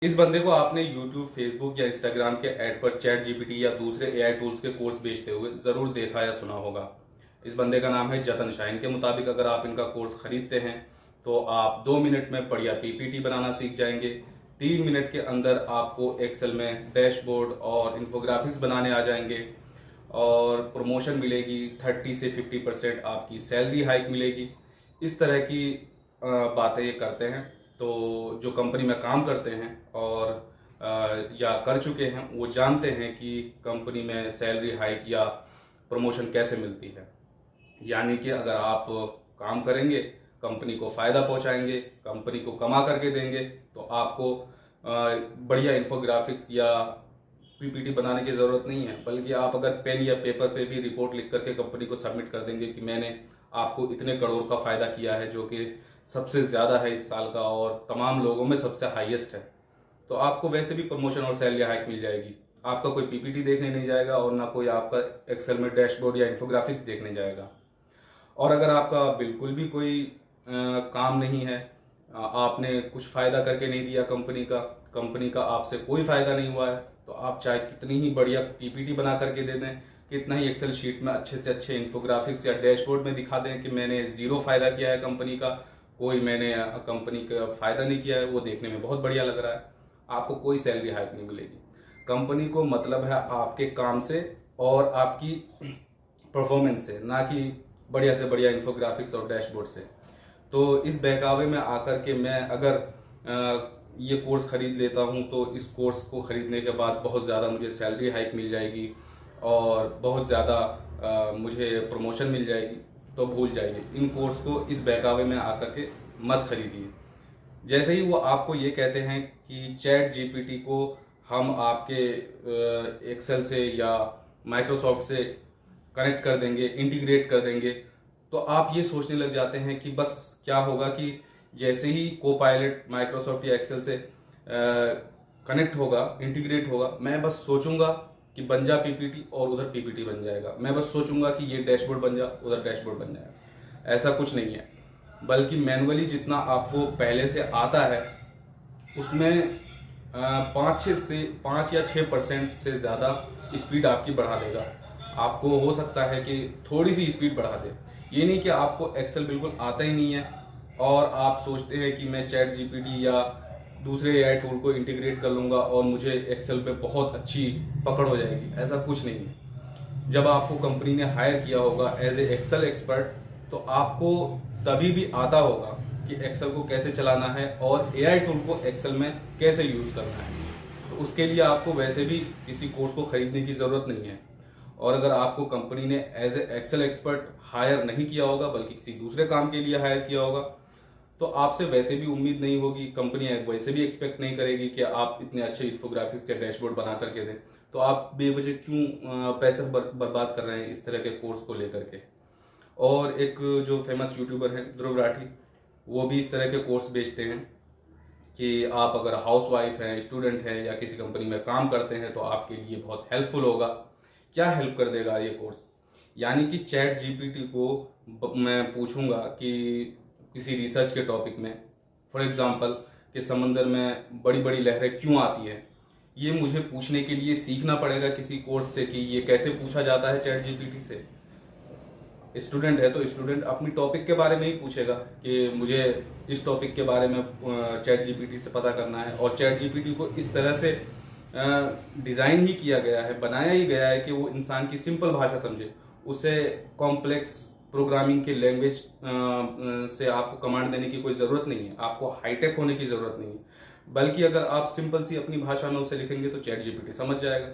इस बंदे को आपने यूट्यूब, फेसबुक या इंस्टाग्राम के ऐड पर चैट जीपीटी या दूसरे एआई टूल्स के कोर्स बेचते हुए जरूर देखा या सुना होगा। इस बंदे का नाम है जतन शाह। इनके मुताबिक अगर आप इनका कोर्स खरीदते हैं तो आप 2 मिनट में बढ़िया पीपीटी बनाना सीख जाएंगे। 3 मिनट के अंदर आपको एक्सेल में डैशबोर्ड और इन्फोग्राफिक्स बनाने आ जाएंगे और प्रमोशन मिलेगी। 30 से 50% आपकी सैलरी हाइक मिलेगी। इस तरह की बातें ये करते हैं। तो जो कंपनी में काम करते हैं और या कर चुके हैं वो जानते हैं कि कंपनी में सैलरी हाइक या प्रमोशन कैसे मिलती है। यानी कि अगर आप काम करेंगे, कंपनी को फ़ायदा पहुंचाएंगे, कंपनी को कमा करके देंगे, तो आपको बढ़िया इन्फोग्राफिक्स या पीपीटी बनाने की ज़रूरत नहीं है। बल्कि आप अगर पेन या पेपर पे भी रिपोर्ट लिख करके कंपनी को सबमिट कर देंगे कि मैंने आपको इतने करोड़ का फ़ायदा किया है, जो कि सबसे ज़्यादा है इस साल का और तमाम लोगों में सबसे हाईएस्ट है, तो आपको वैसे भी प्रमोशन और सैलरी हाइक मिल जाएगी। आपका कोई पीपीटी देखने नहीं जाएगा और ना कोई आपका एक्सेल में डैशबोर्ड या इन्फोग्राफिक्स देखने जाएगा। और अगर आपका बिल्कुल भी कोई काम नहीं है, आपने कुछ फ़ायदा करके नहीं दिया कंपनी का आपसे कोई फ़ायदा नहीं हुआ है, तो आप चाहे कितनी ही बढ़िया पीपीटी बना करके दे दें, कितना ही एक्सेल शीट में अच्छे से अच्छे इन्फोग्राफिक्स या डैशबोर्ड में दिखा दें कि मैंने ज़ीरो फ़ायदा किया है कंपनी का, कोई मैंने कंपनी का फ़ायदा नहीं किया है, वो देखने में बहुत बढ़िया लग रहा है, आपको कोई सैलरी हाइक नहीं मिलेगी। कंपनी को मतलब है आपके काम से और आपकी परफॉर्मेंस से, ना कि बढ़िया से बढ़िया इन्फोग्राफिक्स और डैशबोर्ड से। तो इस बहकावे में आकर के मैं अगर ये कोर्स खरीद लेता हूँ तो इस कोर्स को खरीदने के बाद बहुत ज़्यादा मुझे सैलरी हाइक मिल जाएगी और बहुत ज़्यादा मुझे प्रमोशन मिल जाएगी, तो भूल जाइए। इन कोर्स को इस बहकावे में आकर के मत खरीदिए। जैसे ही वो आपको ये कहते हैं कि चैट जीपीटी को हम आपके एक्सेल से या माइक्रोसॉफ्ट से कनेक्ट कर देंगे, इंटीग्रेट कर देंगे, तो आप ये सोचने लग जाते हैं कि बस क्या होगा कि जैसे ही को पायलट माइक्रोसॉफ्ट या एक्सेल से कनेक्ट होगा, इंटीग्रेट होगा, मैं बस सोचूंगा कि बन जा पीपीटी और उधर पीपीटी बन जाएगा। मैं बस सोचूंगा कि ये डैशबोर्ड बन जा, उधर डैशबोर्ड बन जाएगा। ऐसा कुछ नहीं है, बल्कि मैनुअली जितना आपको पहले से आता है उसमें 5 या 6% से ज़्यादा स्पीड आपकी बढ़ा देगा। आपको हो सकता है कि थोड़ी सी स्पीड बढ़ा दे। ये नहीं कि आपको एक्सेल बिल्कुल आता ही नहीं है और आप सोचते हैं कि मैं चैट जीपीटी या दूसरे एआई टूल को इंटीग्रेट कर लूँगा और मुझे एक्सेल पे बहुत अच्छी पकड़ हो जाएगी। ऐसा कुछ नहीं है। जब आपको कंपनी ने हायर किया होगा एज ए एक्सेल एक्सपर्ट, तो आपको तभी भी आता होगा कि एक्सेल को कैसे चलाना है और एआई टूल को एक्सेल में कैसे यूज़ करना है। तो उसके लिए आपको वैसे भी किसी कोर्स को खरीदने की ज़रूरत नहीं है। और अगर आपको कंपनी ने as a Excel expert hire नहीं किया होगा बल्कि किसी दूसरे काम के लिए हायर किया होगा, तो आपसे वैसे भी उम्मीद नहीं होगी, कंपनी वैसे भी एक्सपेक्ट नहीं करेगी कि आप इतने अच्छे इन्फोग्राफिक्स या डैशबोर्ड बना करके दें। तो आप बेवजह क्यों पैसे बर्बाद कर रहे हैं इस तरह के कोर्स को लेकर के। और एक जो फेमस यूट्यूबर हैं ध्रुव राठी, वो भी इस तरह के कोर्स बेचते हैं कि आप अगर हाउस वाइफ हैं, स्टूडेंट हैं या किसी कंपनी में काम करते हैं तो आपके लिए बहुत हेल्पफुल होगा। क्या हेल्प कर देगा ये कोर्स? यानी कि चैट जीपीटी को मैं पूछूंगा कि किसी रिसर्च के टॉपिक में, फॉर एग्जांपल कि समंदर में बड़ी बड़ी लहरें क्यों आती है, ये मुझे पूछने के लिए सीखना पड़ेगा किसी कोर्स से कि ये कैसे पूछा जाता है चैट जीपीटी से। स्टूडेंट है तो स्टूडेंट अपनी टॉपिक के बारे में ही पूछेगा कि मुझे इस टॉपिक के बारे में चैट जीपीटी से पता करना है। और चैट जीपीटी को इस तरह से डिज़ाइन ही किया गया है, बनाया ही गया है कि वो इंसान की सिंपल भाषा समझे। उसे कॉम्प्लेक्स प्रोग्रामिंग के लैंग्वेज से आपको कमांड देने की कोई ज़रूरत नहीं है, आपको हाईटेक होने की ज़रूरत नहीं है। बल्कि अगर आप सिंपल सी अपनी भाषा में उसे लिखेंगे तो चैट जीपीटी समझ जाएगा।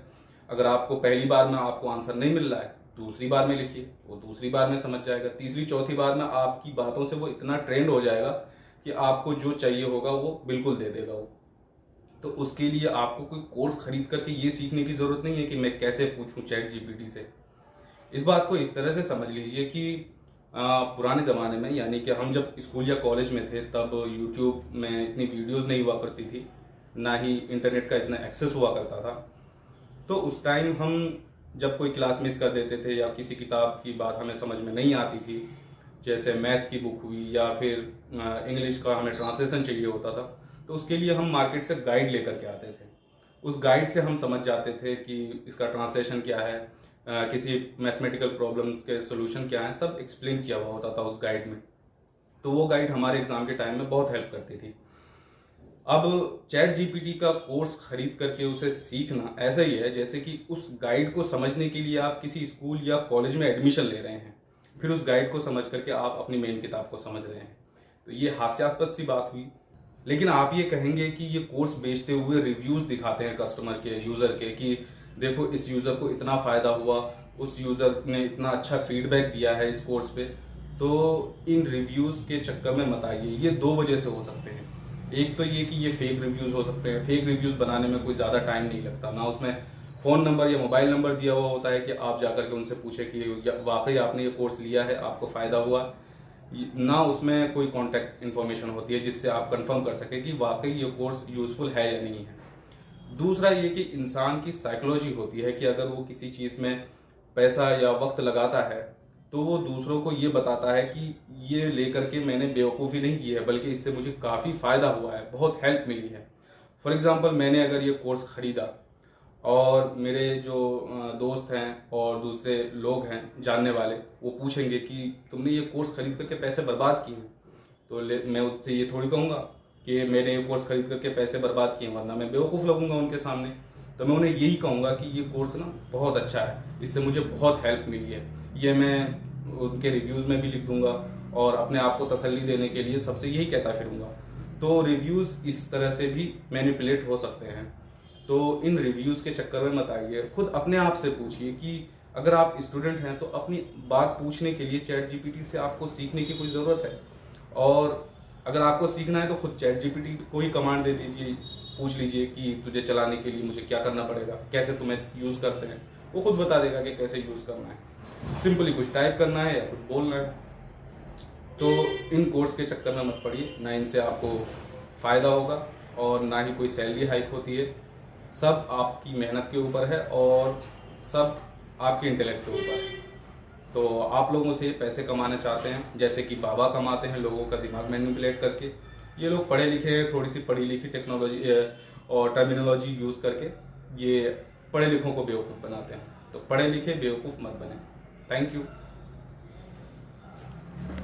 अगर आपको पहली बार में आपको आंसर नहीं मिल रहा है, दूसरी बार में लिखिए, वो दूसरी बार में समझ जाएगा। तीसरी चौथी बार में आपकी बातों से वो इतना ट्रेंड हो जाएगा कि आपको जो चाहिए होगा वो बिल्कुल दे देगा वो। तो उसके लिए आपको कोई कोर्स खरीद करके ये सीखने की जरूरत नहीं है कि मैं कैसे पूछूं चैट जीपीटी से। इस बात को इस तरह से समझ लीजिए कि पुराने ज़माने में, यानी कि हम जब स्कूल या कॉलेज में थे, तब यूट्यूब में इतनी वीडियोस नहीं हुआ करती थी, ना ही इंटरनेट का इतना एक्सेस हुआ करता था। तो उस टाइम हम जब कोई क्लास मिस कर देते थे या किसी किताब की बात हमें समझ में नहीं आती थी, जैसे मैथ की बुक हुई या फिर इंग्लिश का हमें ट्रांसलेशन चाहिए होता था, तो उसके लिए हम मार्केट से गाइड लेकर के आते थे। उस गाइड से हम समझ जाते थे कि इसका ट्रांसलेशन क्या है, किसी मैथमेटिकल प्रॉब्लम्स के सोल्यूशन क्या है, सब एक्सप्लेन किया हुआ होता था उस गाइड में। तो वो गाइड हमारे एग्जाम के टाइम में बहुत हेल्प करती थी। अब चैट जीपीटी का कोर्स खरीद करके उसे सीखना ऐसा ही है जैसे कि उस गाइड को समझने के लिए आप किसी स्कूल या कॉलेज में एडमिशन ले रहे हैं, फिर उस गाइड को समझ करके आप अपनी मेन किताब को समझ रहे हैं। तो ये हास्यास्पद सी बात हुई, लेकिन आप ये कहेंगे कि ये कोर्स बेचते हुए रिव्यूज दिखाते हैं कस्टमर के, यूजर के, कि देखो इस यूजर को इतना फायदा हुआ, उस यूजर ने इतना अच्छा फीडबैक दिया है इस कोर्स पे। तो इन रिव्यूज के चक्कर में मत आइए। ये दो वजह से हो सकते हैं। एक तो ये कि ये फेक रिव्यूज हो सकते हैं। फेक रिव्यूज बनाने में कोई ज्यादा टाइम नहीं लगता, ना उसमें फोन नंबर या मोबाइल नंबर दिया हुआ होता है कि आप जाकर के उनसे पूछे कि वाकई आपने ये कोर्स लिया है, आपको फायदा हुआ, ना उसमें कोई कॉन्टैक्ट इन्फॉर्मेशन होती है जिससे आप कंफर्म कर सके कि वाकई ये कोर्स यूजफुल है या नहीं है। दूसरा ये कि इंसान की साइकोलॉजी होती है कि अगर वो किसी चीज में पैसा या वक्त लगाता है तो वो दूसरों को ये बताता है कि ये लेकर के मैंने बेवकूफ़ी नहीं की है, बल्कि इससे मुझे काफ़ी फायदा हुआ है, बहुत हेल्प मिली है। फॉर एग्जाम्पल, मैंने अगर ये कोर्स खरीदा और मेरे जो दोस्त हैं और दूसरे लोग हैं जानने वाले, वो पूछेंगे कि तुमने ये कोर्स खरीद करके पैसे बर्बाद किए हैं, तो मैं उससे ये थोड़ी कहूँगा कि मैंने ये कोर्स खरीद करके पैसे बर्बाद किए, वरना मैं बेवकूफ़ लगूंगा उनके सामने। तो मैं उन्हें यही कहूँगा कि ये कोर्स ना बहुत अच्छा है, इससे मुझे बहुत हेल्प मिली है। ये मैं उनके रिव्यूज़ में भी लिख दूंगा और अपने आप को तसल्ली देने के लिए सबसे यही कहता फिरूंगा। तो रिव्यूज़ इस तरह से भी मैनिपुलेट हो सकते हैं। तो इन रिव्यूज़ के चक्कर में मत आइए। खुद अपने आप से पूछिए कि अगर आप स्टूडेंट हैं तो अपनी बात पूछने के लिए चैट जीपीटी से आपको सीखने की कोई ज़रूरत है। और अगर आपको सीखना है तो खुद चैट जीपीटी को ही कमांड दे दीजिए, पूछ लीजिए कि तुझे चलाने के लिए मुझे क्या करना पड़ेगा, कैसे तुम्हें यूज़ करते हैं। वो खुद बता देगा कि कैसे यूज़ करना है। सिंपली कुछ टाइप करना है या कुछ बोलना है। तो इन कोर्स के चक्कर में मत पड़िए, ना इनसे आपको फ़ायदा होगा और ना ही कोई सैलरी हाइक होती है। सब आपकी मेहनत के ऊपर है और सब आपके इंटेलेक्ट के ऊपर है। तो आप लोगों से पैसे कमाना चाहते हैं जैसे कि बाबा कमाते हैं लोगों का दिमाग मैनिपुलेट करके। ये लोग पढ़े लिखे हैं, थोड़ी सी पढ़ी लिखी टेक्नोलॉजी और टर्मिनोलॉजी यूज़ करके ये पढ़े लिखों को बेवकूफ़ बनाते हैं। तो पढ़े लिखे बेवकूफ़ मत बने। Thank you.